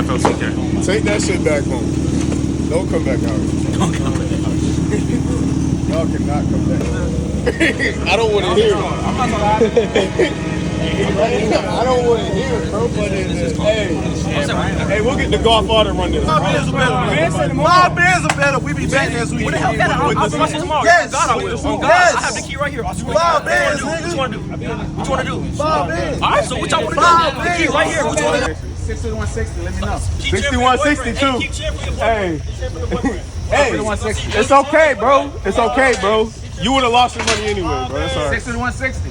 FLCK. Take that shit back home. Don't come back out. Don't come back. Y'all cannot come back. I don't want to hear it. I'm not gonna lie. I don't want to hear it, bro. But hey, we'll get the golf auto run this. 5 bands are better. 5 bands are better. We be back next week. What the hell better? I'll watch it tomorrow. Yes. God, I will. On God, I have the key right here. 5 bands, nigga. What you want to do? What you want to do? 5 bands. All right, so what y'all want to do? 5 bands. The key right here. What you want to do? 6160, let me know. 6162. Hey. Hey, it's okay, bro. It's okay, bro. You would have lost your money anyway, bro. That's all right. 6160.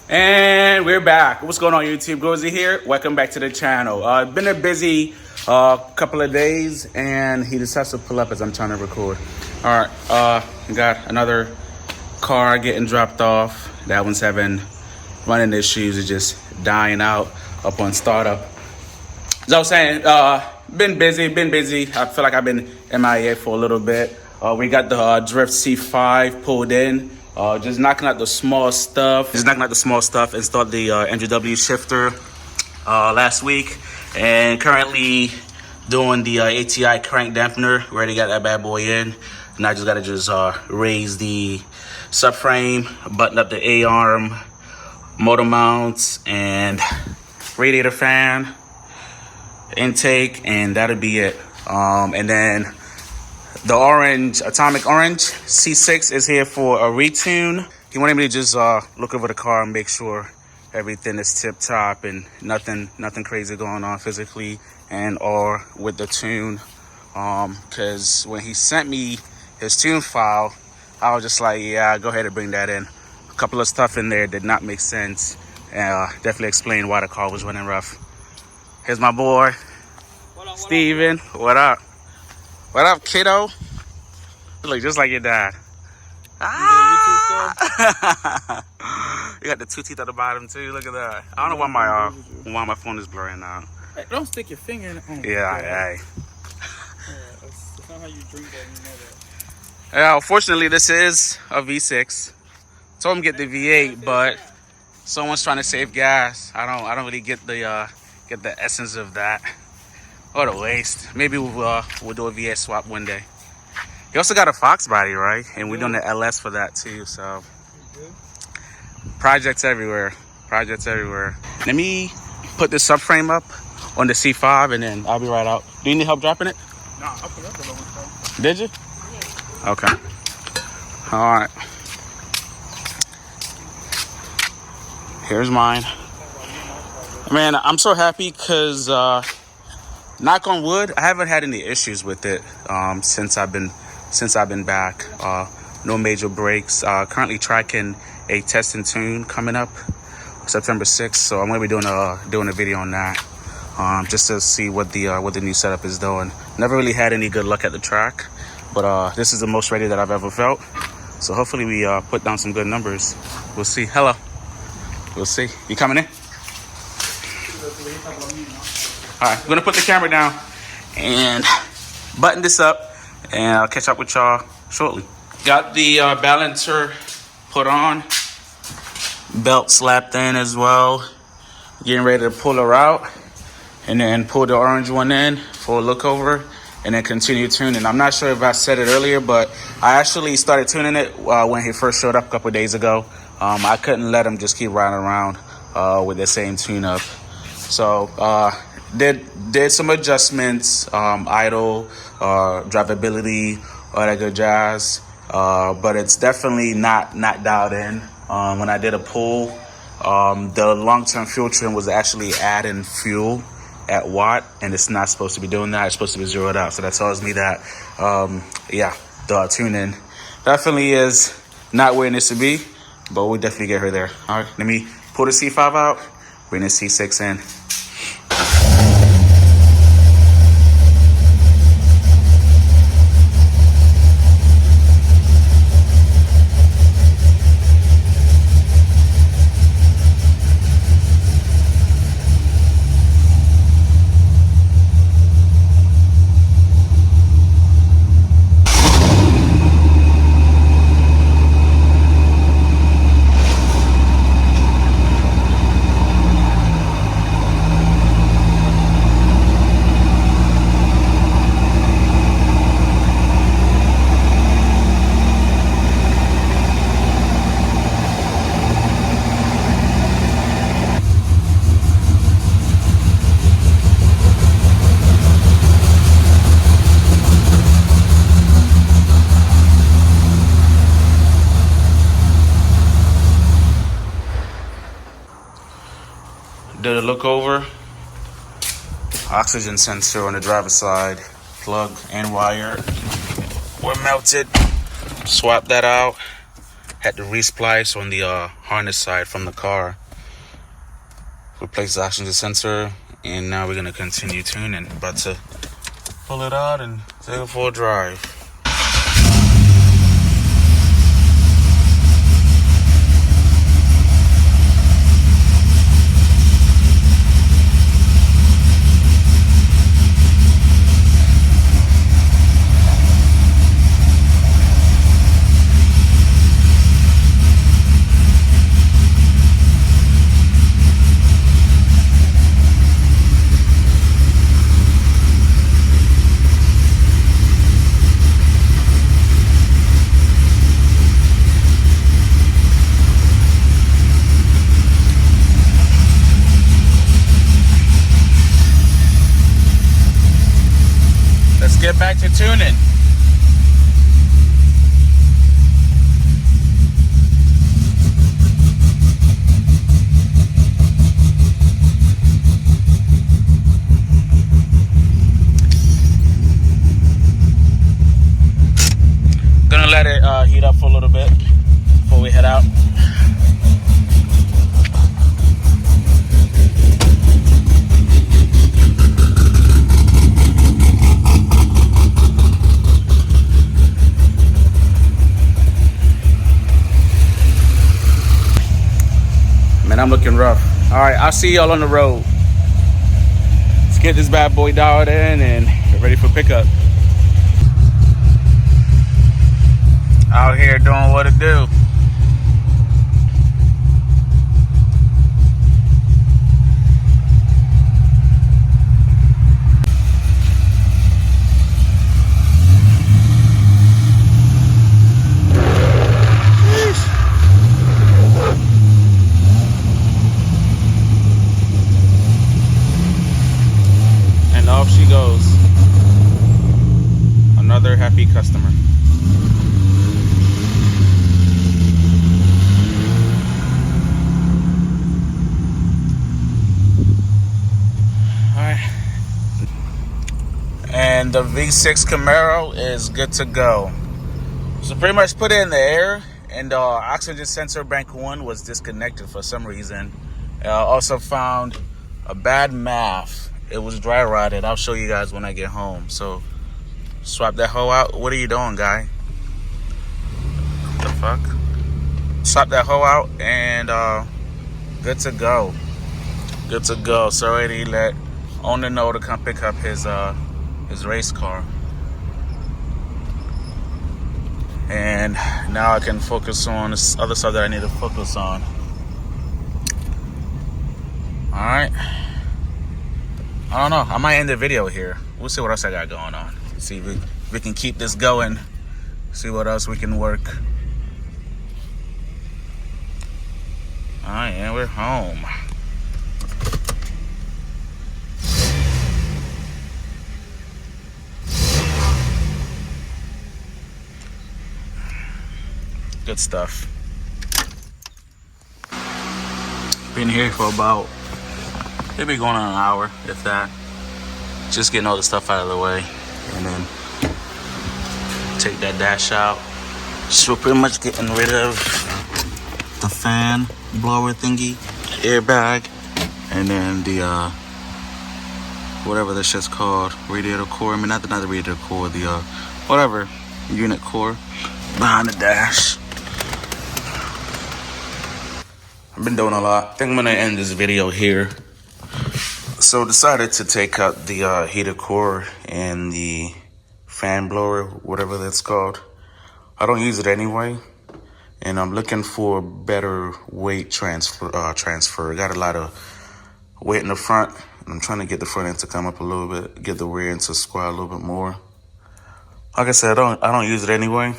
And we're back. What's going on, YouTube? Gozy here. Welcome back to the channel. Been a busy couple of days, and he decides to pull up as I'm trying to record. All right, got another car getting dropped off. That one's having running issues. It's just dying out up on startup. As I was saying, been busy. I feel like I've been MIA for a little bit. We got the Drift C5 pulled in. Just knocking out the small stuff. Installed the MGW shifter last week. And currently doing the ATI crank dampener. Already got that bad boy in. Now I just got to raise the subframe, button up the A-arm, motor mounts, and radiator fan, intake, and that'll be it. And then the orange, atomic orange C6 is here for a retune. He wanted me to just look over the car and make sure everything is tip top and nothing crazy going on physically and or with the tune. Because when he sent me his tune file, I was just like, yeah, go ahead and bring that in. A couple of stuff in there did not make sense. Definitely explain why the car was running rough. Here's my boy, Steven. What up? What up, kiddo? You look just like your dad. You got the 2 teeth at the bottom too. Look at that. I don't know why my phone is blurring out. Hey, don't stick your finger in it. Oh, Yeah. That's not how you drink that. You know that. Yeah, unfortunately, this is a V6. Told him get the V8, but someone's trying to save gas. I don't really get the essence of that. What a waste. Maybe we'll do a V8 swap one day. He also got a Fox body, right? And we're doing the LS for that too. So projects everywhere. Let me put this subframe up on the C5 and then I'll be right out. Do you need help dropping it? Nah, I put up a little. Did you? Okay. All right. Here's mine. Man, I'm so happy because knock on wood, I haven't had any issues with it since I've been back. No major breaks. Currently tracking a test and tune coming up September 6th, so I'm gonna be doing a video on that, just to see what the new setup is doing. Never really had any good luck at the track, but this is the most ready that I've ever felt. So hopefully we put down some good numbers. We'll see. Hello. We'll see. You coming in? All right, I'm gonna put the camera down and button this up, and I'll catch up with y'all shortly. Got the balancer put on, belt slapped in as well. Getting ready to pull her out, and then pull the orange one in for a look over, and then continue tuning. I'm not sure if I said it earlier, but I actually started tuning it when he first showed up a couple of days ago. I couldn't let him just keep riding around with the same tune-up. So did some adjustments, idle, drivability, all that good jazz. But it's definitely not dialed in. When I did a pull, the long-term fuel trim was actually adding fuel at watt, and it's not supposed to be doing that. It's supposed to be zeroed out. So that tells me that, the tuning definitely is not where it needs to be, but we'll definitely get her there. All right, let me pull the C5 out, Bring the C6 in. Did a look over. Oxygen sensor on the driver's side, plug and wire were melted. Swap that out. Had to resplice on the harness side from the car. Replace the oxygen sensor, and now we're gonna continue tuning. About to pull it out and take it for a drive. Let's get back to tuning. Gonna let it heat up for a little bit before we head out. Man, I'm looking rough. All right, I'll see y'all on the road. Let's get this bad boy dialed in and get ready for pickup. Out here doing what it do. And off she goes. Another happy customer. And the V6 Camaro is good to go. So pretty much put it in the air, and the oxygen sensor bank 1 was disconnected for some reason. Also found a bad MAF. It was dry rotted. I'll show you guys when I get home. So swap that hoe out. What are you doing, guy? What the fuck? Swap that hoe out, and good to go. Good to go. So already let owner know to come pick up his race car. And now I can focus on this other stuff that I need to focus on. Alright. I don't know. I might end the video here. We'll see what else I got going on. See if we can keep this going. See what else we can work. Alright, and we're home. Good stuff. Been here for about, maybe going on an hour, if that. Just getting all the stuff out of the way, and then take that dash out. So we're pretty much getting rid of the fan blower thingy, airbag, and then the whatever this shit's called, radiator core. I mean, not the radiator core, the whatever unit core behind the dash. I've been doing a lot. I think I'm gonna end this video here. So decided to take out the heater core and the fan blower, whatever that's called. I don't use it anyway, and I'm looking for better weight transfer. I got a lot of weight in the front, and I'm trying to get the front end to come up a little bit, get the rear end to squat a little bit more. Like I said, I don't use it anyway,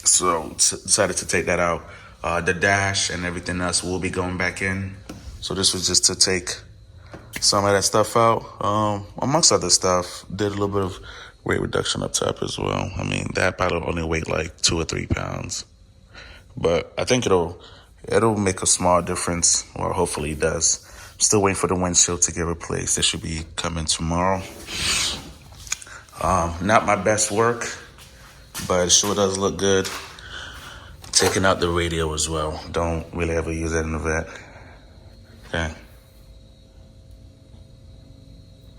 so decided to take that out. The dash and everything else will be going back in. So this was just to take some of that stuff out. Amongst other stuff, did a little bit of weight reduction up top as well. I mean, that probably only weighed like 2 or 3 pounds, but I think it'll make a small difference, or hopefully it does. I'm still waiting for the windshield to get replaced. It should be coming tomorrow. Not my best work, but it sure does look good. Taking out the radio as well. Don't really ever use that in the vet. Okay.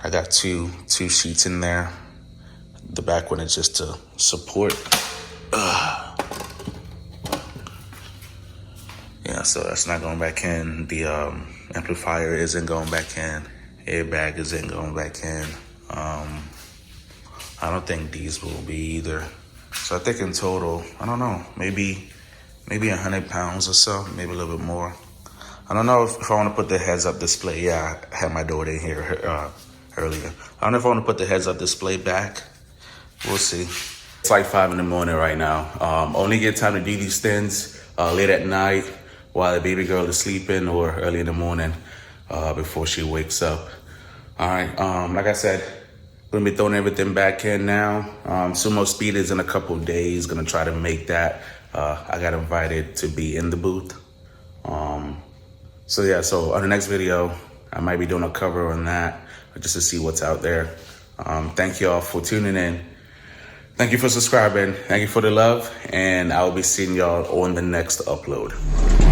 I got two sheets in there. The back one is just to support. Yeah, so that's not going back in. The amplifier isn't going back in. Airbag isn't going back in. I don't think these will be either. So I think in total, I don't know, maybe 100 pounds or so, maybe a little bit more. I don't know if I want to put the heads-up display. Yeah, I had my door in here earlier. I don't know if I want to put the heads-up display back. We'll see. It's like 5 in the morning right now. Only get time to do these things late at night while the baby girl is sleeping, or early in the morning before she wakes up. All right, like I said, gonna be throwing everything back in now. Sumo Speed is in a couple of days. Gonna try to make that. I got invited to be in the booth. So yeah, so on the next video, I might be doing a cover on that just to see what's out there. Thank you all for tuning in. Thank you for subscribing. Thank you for the love, and I will be seeing y'all on the next upload.